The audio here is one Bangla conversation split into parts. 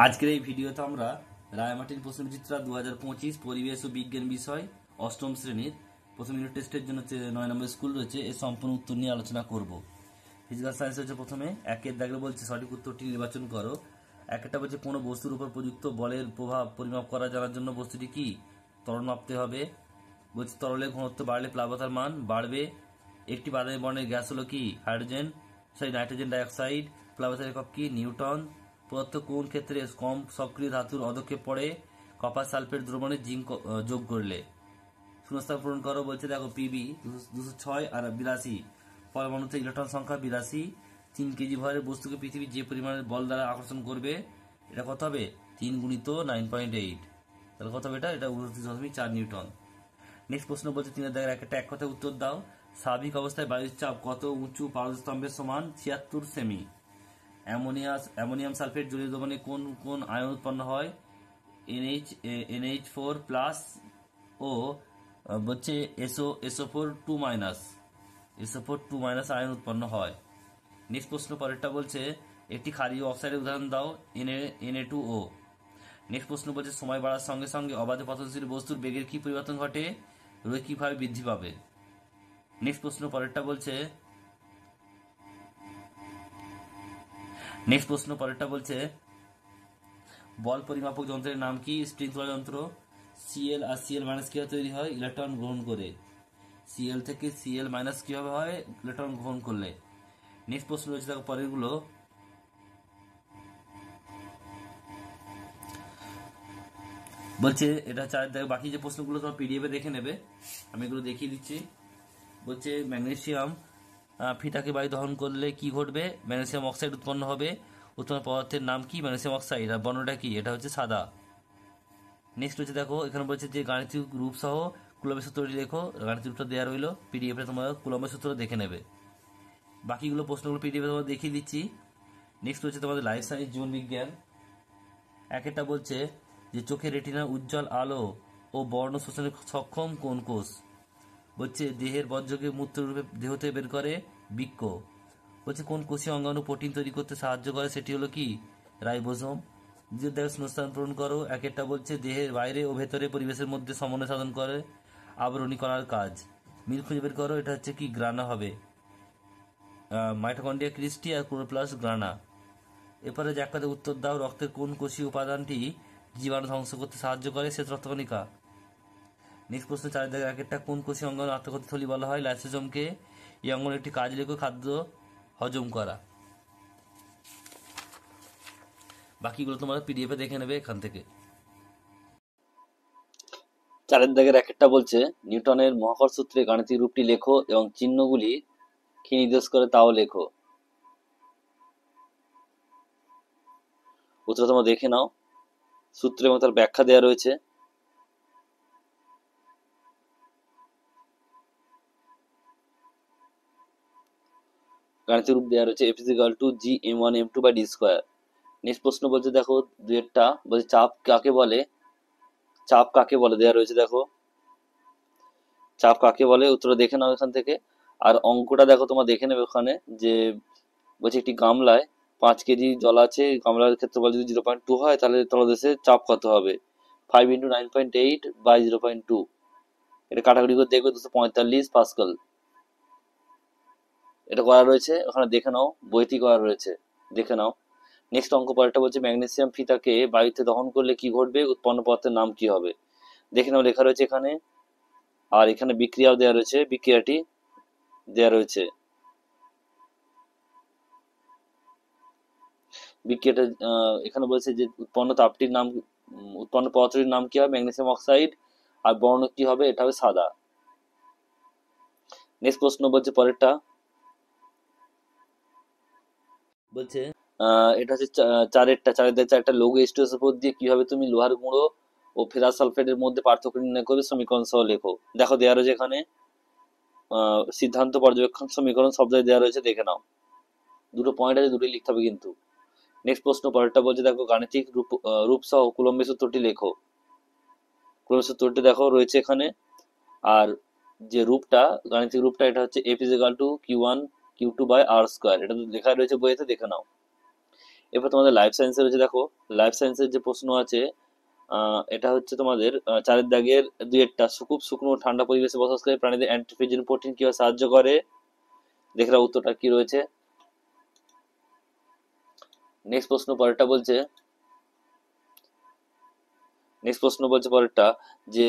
আজকের এই ভিডিওতে আমরা রায়মার্টিন প্রশ্নবিচিত্রা 2025 পরিবেশ ও বিজ্ঞান বিষয় অষ্টম শ্রেণীর প্রথম ইউনিট টেস্টের জন্য যে 9 নম্বর স্কুল রয়েছে এর সম্পূর্ণ উত্তর নিয়ে আলোচনা করব। ফিজিক্যাল সায়েন্স হচ্ছে প্রথমে একের দাগে বলছে সঠিক উত্তরটি নির্বাচন করো। একটা বলছে কোনো বস্তুর উপর প্রযুক্ত বলের প্রভাব পরিমাপ করা জানার জন্য বস্তুটি কি ত্বরণ মাপতে হবে। বলছে তরলের ঘনত্ব বাড়লে প্লাবতার মান বাড়বে। একটি বাদামি বর্ণের গ্যাস হলো কি নাইট্রোজেন ডাইঅক্সাইড। প্লাবতার একক কি নিউটন। পদার্থ কোন ক্ষেত্রে কম সক্রিয় ধাতুর অধক্ষেপ পড়ে কপার সালফেট দ্রবণে জিঙ্ক যোগ করলে। শূন্যস্থান পূরণ করো। বলছে দেখো পিবি 206 আর 82 পরমাণুতে ইলেকট্রন সংখ্যা 82। 3 কেজি ভরের বস্তুকে পৃথিবী যে পরিমাণের বল দ্বারা আকর্ষণ করবে এটা কত হবে 3 গুণিত 9.8, তাহলে কত হবে এটা 29.4 নিউটন। নেক্সট প্রশ্ন বলছে 3 দাগের একটা এক কথায় উত্তর দাও। স্বাভাবিক অবস্থায় বায়ুর চাপ কত উঁচু পারদস্তম্ভের সমান 76 সেমি। অ্যামোনিয়াম সালফেট জলীয় দ্রবণে কোন কোন আয়ন উৎপন্ন হয় NH4 প্লাস ও বলছে SO4 2 minus SO4 2 minus ion উৎপন্ন হয়। নেক্সট প্রশ্ন পরেরটা বলছে একটি ক্ষারীয় অক্সাইডের উদাহরণ দাও Na2O। নেক্সট প্রশ্ন বলছে সময় বাড়ার সঙ্গে সঙ্গে অবাধে পতনশীল বস্তুর বেগের কি পরিবর্তন ঘটে রৈখিকভাবে বৃদ্ধি পাবে। নেক্সট প্রশ্ন পরেরটা বলছে বল পরিমাপক যন্ত্রের নাম কি স্প্রিং তোলা যন্ত্র। Cl আর Cl মাইনাস কিভাবে তৈরি হয় ইলেকট্রন গ্রহণ করে। Cl থেকে Cl মাইনাস কিভাবে হয় ইলেকট্রন গ্রহণ করলে। নেক্সট প্রশ্ন রয়েছে দেখো পরেরগুলো বলছে এটা বাকি যে প্রশ্নগুলো তোমার পিডিএফ এ দেখে নেবে, আমি এগুলো দেখিয়ে দিচ্ছি। বলছে ম্যাগনেসিয়াম ফিতাকে বায়ু দহন করলে কি ঘটবে ম্যাগনেসিয়াম অক্সাইড উৎপন্ন হবে। উৎপন্ন পদার্থের নাম কি ম্যাগনেসিয়াম অক্সাইড আর বর্ণটা কি এটা হচ্ছে সাদা। নেক্সট হচ্ছে দেখো এখানে বলছে যে গাণিতিক রূপ সহ কুলম্বের সূত্রটি লেখো। গাণিতিক রূপটা দেওয়া রইলো পিডিএফ এ, তোমরা কুলম্বের সূত্র দেখে নেবে। বাকিগুলো প্রশ্নগুলো পিডিএফ এ তোমরা দেখিয়ে দিচ্ছি। নেক্সট হচ্ছে তোমাদের লাইফ সায়েন্স জীবন বিজ্ঞান। একটা বলছে যে চোখের রেটিনার উজ্জ্বল আলো ও বর্ণ শোষণে সক্ষম কোন কোষ। বলছে দেহের বর্জ্যকে মূত্ররূপে দেহ থেকে বের করে বৃক্ক। বলছে কোন কোষীয় অঙ্গাণু প্রোটিন তৈরি করতে সাহায্য করে সেটি হলো কি রাইবোসোম। দ্বিতীয় দেহ শূন্যস্থান পূরণ করো। একটা বলছে দেহের বাইরে ও ভেতরে পরিবেশের মধ্যে সমন্বয় সাধন করে আবরণী করার কাজ। মিল খুঁজে বের করো, এটা হচ্ছে কি গ্রানা হবে মাইটোকন্ড্রিয়া ক্রিস্টি আর ক্লোরোপ্লাস্ট গ্রানা। এরপরে যে একটা উত্তর দাও রক্তের কোন কোষীয় উপাদানটি জীবাণু ধ্বংস করতে সাহায্য করে শ্বেত রক্তকণিকা। নেক্সট প্রশ্ন 4 দাগের একটা কোন কোষীয় অঙ্গাণু আত্মঘাতী থলি বলা হয় লাইসোজোমকে। এই অঙ্গনের একটি কাজ লেখো খাদ্য হজম করা। বাকিগুলো তোমরা পিডিএফ এ দেখে নেবে এখান থেকে। 4 দাগের একটা বলছে নিউটনের মহাকর্ষ সূত্রে গাণিতিক রূপটি লেখো এবং চিহ্নগুলি কি নির্দেশ করে তাও লেখো। উত্তর তোমরা দেখে নাও, সূত্র এবং তার ব্যাখ্যা দেওয়া রয়েছে। গাণিতিক রূপ দেওয়া রয়েছে F=G(m1m2/d²). নেক্সট প্রশ্ন বলছে দেখো দুইটা বলছে চাপ কাকে বলে দেওয়া রয়েছে। দেখো চাপ কাকে বলে উত্তর দেখে নাও এখান থেকে। আর অঙ্কটা দেখো তোমরা দেখে নেবে ওখানে যে বলছে একটি গামলায় 5 কেজি জল আছে, গামলার ক্ষেত্রফল যদি 0.2 হয় তাহলে তলদেশে চাপ কত হবে 5 × 9.8/0.2। এটা কাটাকুটি করে দেখবে 245 পাস্কাল। এটা করা রয়েছে ওখানে দেখে নাও, বইটি করা রয়েছে দেখে নাও। নেক্সট অঙ্ক পরেরটা বলছে ম্যাগনেসিয়াম ফিতাকে বায়ুতে দহন করলে কি ঘটবে উৎপন্ন পদার্থের নাম কি হবে। দেখে নাও লেখা রয়েছে এখানে, আর এখানে বিক্রিয়াও দেওয়া রয়েছে, বিক্রিয়াটি দেওয়া রয়েছে। বিক্রিয়াটা এখানে বলছে যে উৎপন্ন পদার্থটির নাম কি হবে ম্যাগনেসিয়াম অক্সাইড আর বর্ণ কি হবে এটা হবে সাদা। নেক্সট প্রশ্ন বলছে পরেরটা বলছে এটা হচ্ছে চারেরটা লৌহ H2SO4 দিয়ে কিভাবে তুমি লোহার গুঁড়ো ও ফেরাস সালফেটের মধ্যে পার্থক্য নির্ণয় করবে সমীকরণ সহ লেখো। দেখো দেওয়া রয়েছে এখানে সিদ্ধান্ত পর্যবেক্ষণ সমীকরণ শব্দ দেওয়া রয়েছে দেখে নাও। দুটো পয়েন্ট আছে, দুটোই লিখতে হবে কিন্তু। নেক্সট প্রশ্ন পরেরটা বলছে দেখো গাণিতিক রূপ সহ কুলম্বের সূত্রটি লেখো। কুলম্বের সূত্রটি দেখো রয়েছে এখানে, আর যে রূপটা গাণিতিক রূপটা এটা হচ্ছে F=Q1 Q2/r²। এটা লেখা রয়েছে বইতে দেখে নাও। এরপর তোমাদের লাইফ সায়েন্সের রয়েছে, দেখো লাইফ সায়েন্সের যে প্রশ্ন আছে, এটা হচ্ছে তোমাদের 4 দাগের 2-1টা। খুব শুকনো ও ঠান্ডা পরিবেশে বসবাসকারী প্রাণীদের অ্যান্টিফ্রিজিন প্রোটিন কিভাবে সাহায্য করে? দেখে নাও উত্তরটা কি রয়েছে। নেক্সট প্রশ্ন পরেরটা বলছে, পরেরটা যে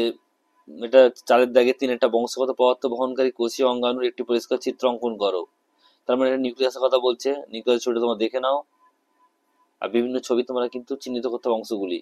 এটা 4 দাগে 3 বংশগত পদার্থ বহনকারী কোষীয় অঙ্গাণুর একটি পরিষ্কার চিত্র অঙ্কন করো। তার মানে এটা নিউক্লিয়াসের কথা বলছে। নিউক্লিয়াস ছবিটা তোমরা দেখে নাও, আর বিভিন্ন ছবি তোমরা কিন্তু চিহ্নিত করতে হবে অংশগুলি।